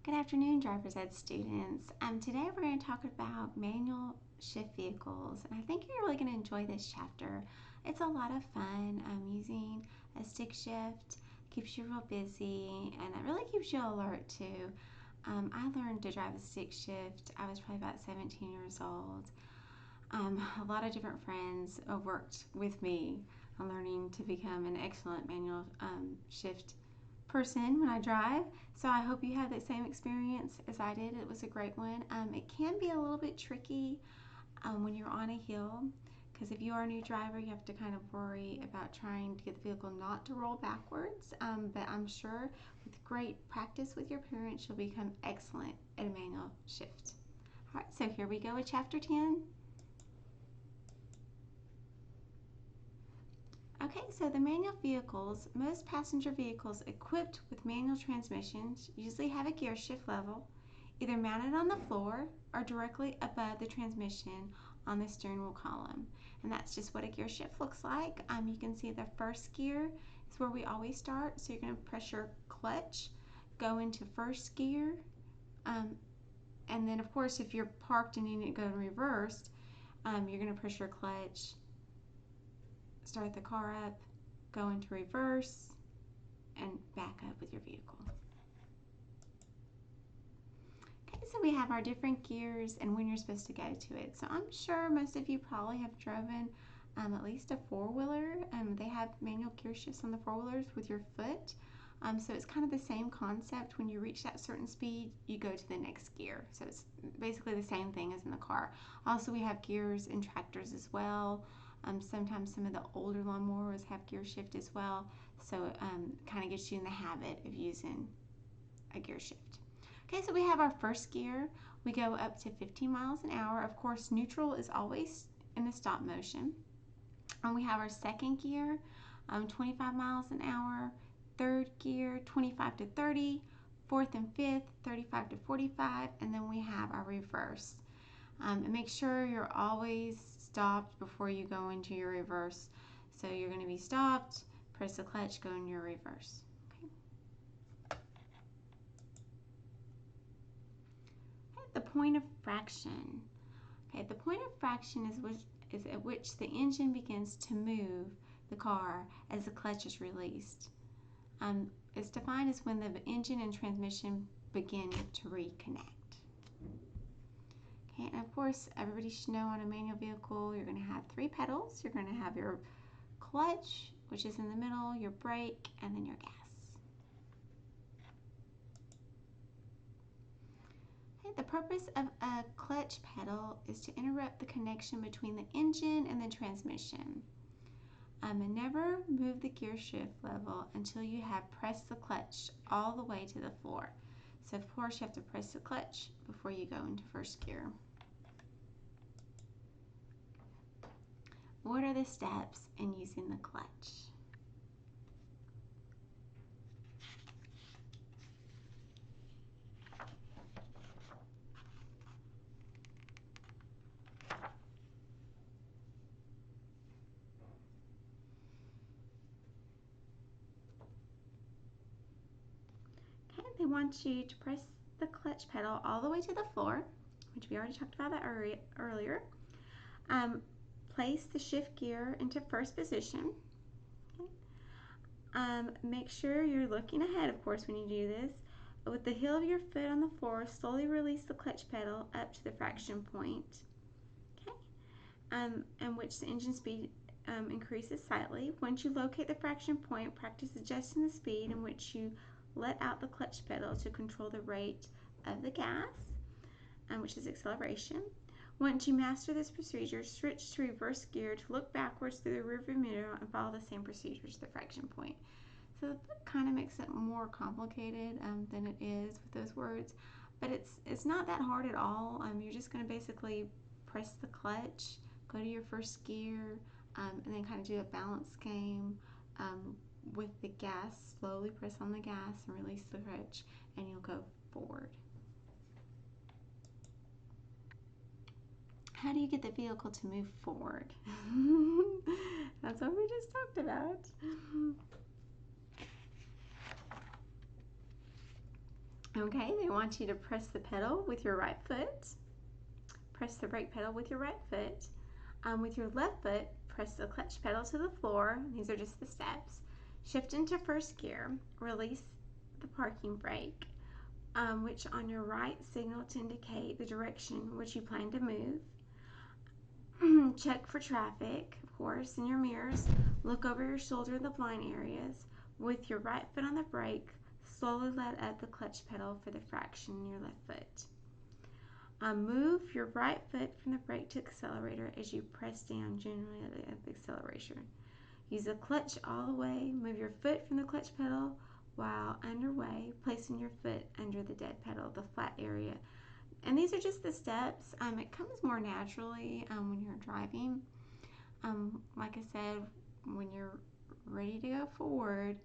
Good afternoon, driver's ed students. Today we're going to talk about manual shift vehicles, and I think you're really going to enjoy this chapter. It's a lot of fun. Using a stick shift keeps you real busy, and it really keeps you alert too. I learned to drive a stick shift. I was probably about 17 years old. A lot of different friends worked with me on learning to become an excellent manual shift person when I drive. So I hope you have that same experience as I did. It was a great one. It can be a little bit tricky when you're on a hill, because if you are a new driver, you have to kind of worry about trying to get the vehicle not to roll backwards. But I'm sure with great practice with your parents, you'll become excellent at a manual shift. All right, so here we go with chapter 10. Okay, so the manual vehicles, most passenger vehicles equipped with manual transmissions usually have a gear shift level, either mounted on the floor or directly above the transmission on the steering wheel column. And that's just what a gear shift looks like. You can see the first gear is where we always start. So you're going to press your clutch, go into first gear, and then of course if you're parked and you need to go in reverse, you're going to press your clutch, start the car up, go into reverse, and back up with your vehicle. Okay, so we have our different gears and when you're supposed to go to it. So I'm sure most of you probably have driven at least a four-wheeler. They have manual gear shifts on the four-wheelers with your foot. So it's kind of the same concept. When you reach that certain speed, you go to the next gear. So it's basically the same thing as in the car. Also, we have gears in tractors as well. Sometimes some of the older lawnmowers have gear shift as well. So it kind of gets you in the habit of using a gear shift. Okay, so we have our first gear. We go up to 15 miles an hour. Of course, neutral is always in the stop motion. And we have our second gear, 25 miles an hour. Third gear, 25 to 30. Fourth and fifth, 35 to 45. And then we have our reverse. And make sure you're always stopped before you go into your reverse. So you're going to be stopped, press the clutch, go in your reverse. The point of fraction. Okay, the point of fraction is at which the engine begins to move the car as the clutch is released. It's defined as when the engine and transmission begin to reconnect. Okay, and of course, everybody should know on a manual vehicle, you're going to have three pedals. You're going to have your clutch, which is in the middle, your brake, and then your gas. The purpose of a clutch pedal is to interrupt the connection between the engine and the transmission. And never move the gear shift level until you have pressed the clutch all the way to the floor. So of course you have to press the clutch before you go into first gear. What are the steps in using the clutch? Okay, they want you to press the clutch pedal all the way to the floor, which we already talked about that earlier. Place the shift gear into first position. Okay. Make sure you're looking ahead, of course, when you do this. With the heel of your foot on the floor, slowly release the clutch pedal up to the fraction point, okay, in which the engine speed increases slightly. Once you locate the fraction point, practice adjusting the speed in which you let out the clutch pedal to control the rate of the gas, which is acceleration. Once you master this procedure, switch to reverse gear to look backwards through the rearview mirror and follow the same procedure to the fraction point. So the book kind of makes it more complicated than it is with those words, but it's not that hard at all. You're just going to basically press the clutch, go to your first gear, and then kind of do a balance game with the gas. Slowly press on the gas and release the clutch, and you'll go forward. How do you get the vehicle to move forward? That's what we just talked about. Okay, they want you to press the pedal with your right foot. Press the brake pedal with your right foot. With your left foot, press the clutch pedal to the floor. These are just the steps. Shift into first gear. Release the parking brake, which on your right signal to indicate the direction which you plan to move. Check for traffic, of course, in your mirrors. Look over your shoulder in the blind areas. With your right foot on the brake, slowly let up the clutch pedal for the fraction in your left foot. Move your right foot from the brake to accelerator as you press down generally at the acceleration. Use the clutch all the way. Move your foot from the clutch pedal while underway, placing your foot under the dead pedal, the flat area. And these are just the steps. It comes more naturally when you're driving. Like I said, when you're ready to go forward,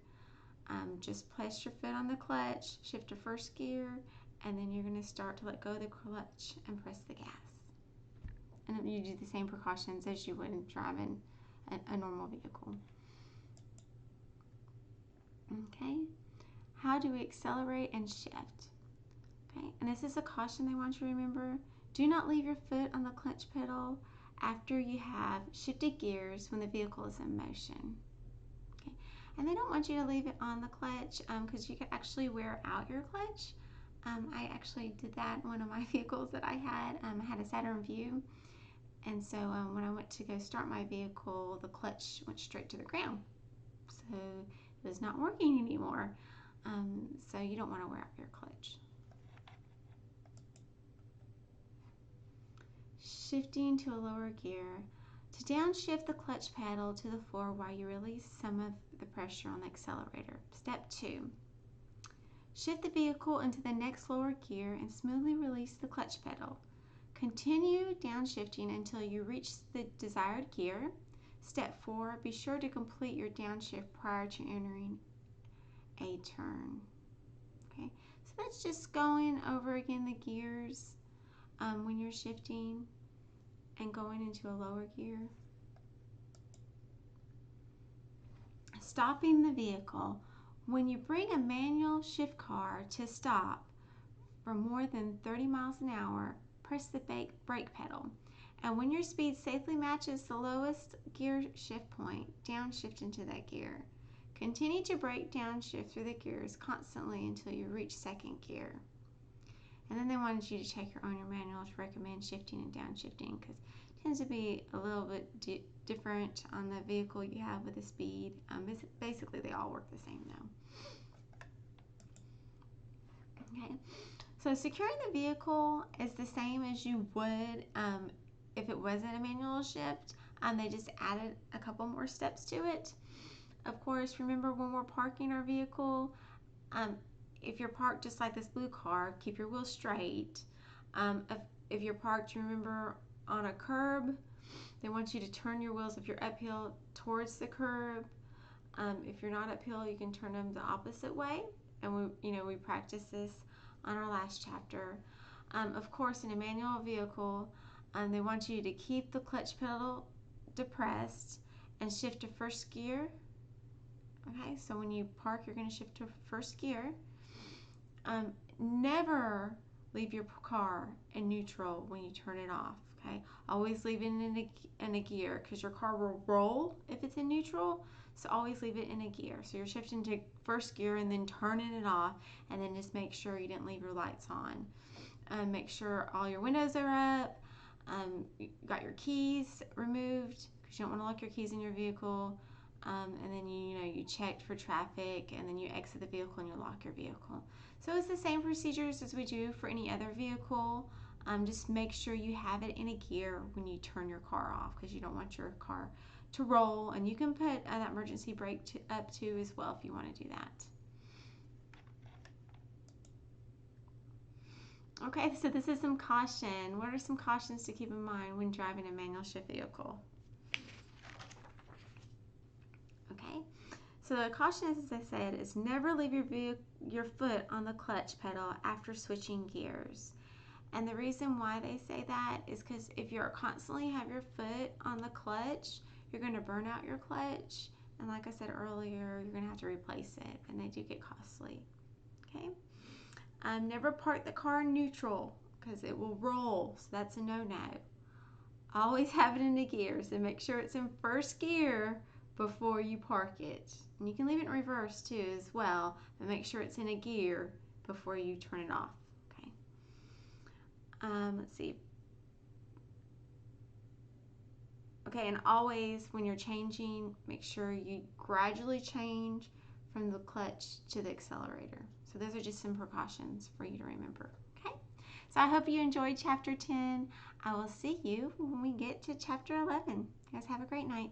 just place your foot on the clutch, shift to first gear, and then you're going to start to let go of the clutch and press the gas. And you do the same precautions as you would in driving a normal vehicle. Okay, how do we accelerate and shift? Okay, and this is a caution they want you to remember. Do not leave your foot on the clutch pedal after you have shifted gears when the vehicle is in motion. Okay, and they don't want you to leave it on the clutch because you could actually wear out your clutch. I actually did that in one of my vehicles that I had. I had a Saturn Vue, and so when I went to go start my vehicle, the clutch went straight to the ground. So it was not working anymore. So you don't want to wear out your clutch. Shifting to a lower gear. To downshift the clutch pedal to the floor while you release some of the pressure on the accelerator. Step 2. Shift the vehicle into the next lower gear and smoothly release the clutch pedal. Continue downshifting until you reach the desired gear. Step 4. Be sure to complete your downshift prior to entering a turn. Okay, so that's just going over again the gears when you're shifting and going into a lower gear. Stopping the vehicle. When you bring a manual shift car to stop for more than 30 miles an hour, press the brake pedal. And when your speed safely matches the lowest gear shift point, downshift into that gear. Continue to brake downshift through the gears constantly until you reach second gear. And then they wanted you to check your owner manual to recommend shifting and downshifting because it tends to be a little bit different on the vehicle you have with the speed. Basically, they all work the same though. Okay, so securing the vehicle is the same as you would if it wasn't a manual shift. They just added a couple more steps to it. Of course, remember when we're parking our vehicle, if you're parked just like this blue car, keep your wheels straight. If you're parked, remember, on a curb, they want you to turn your wheels, if you're uphill, towards the curb. If you're not uphill, you can turn them the opposite way. And we practiced this on our last chapter. Of course, in a manual vehicle, they want you to keep the clutch pedal depressed and shift to first gear. Okay, so when you park, you're going to shift to first gear. Never leave your car in neutral when you turn it off. Okay, always leave it in a gear because your car will roll if it's in neutral. So always leave it in a gear. So you're shifting to first gear and then turning it off, and then just make sure you didn't leave your lights on. Make sure all your windows are up. You got your keys removed because you don't want to lock your keys in your vehicle. And then you checked for traffic, and then you exit the vehicle and you lock your vehicle. So it's the same procedures as we do for any other vehicle. Just make sure you have it in a gear when you turn your car off because you don't want your car to roll. And you can put that emergency brake up too as well if you want to do that. Okay, so this is some caution. What are some cautions to keep in mind when driving a manual shift vehicle? Okay, so the caution, as I said, is never leave your foot on the clutch pedal after switching gears. And the reason why they say that is because if you constantly have your foot on the clutch, you're going to burn out your clutch. And like I said earlier, you're going to have to replace it, and they do get costly. Okay. Never park the car in neutral because it will roll, so that's a no-no. Always have it in the gear, so make sure it's in first gear before you park it. And you can leave it in reverse too as well, but make sure it's in a gear before you turn it off. Okay. Let's see. Okay, and always when you're changing, make sure you gradually change from the clutch to the accelerator. So those are just some precautions for you to remember. Okay, so I hope you enjoyed chapter 10. I will see you when we get to chapter 11. You guys have a great night.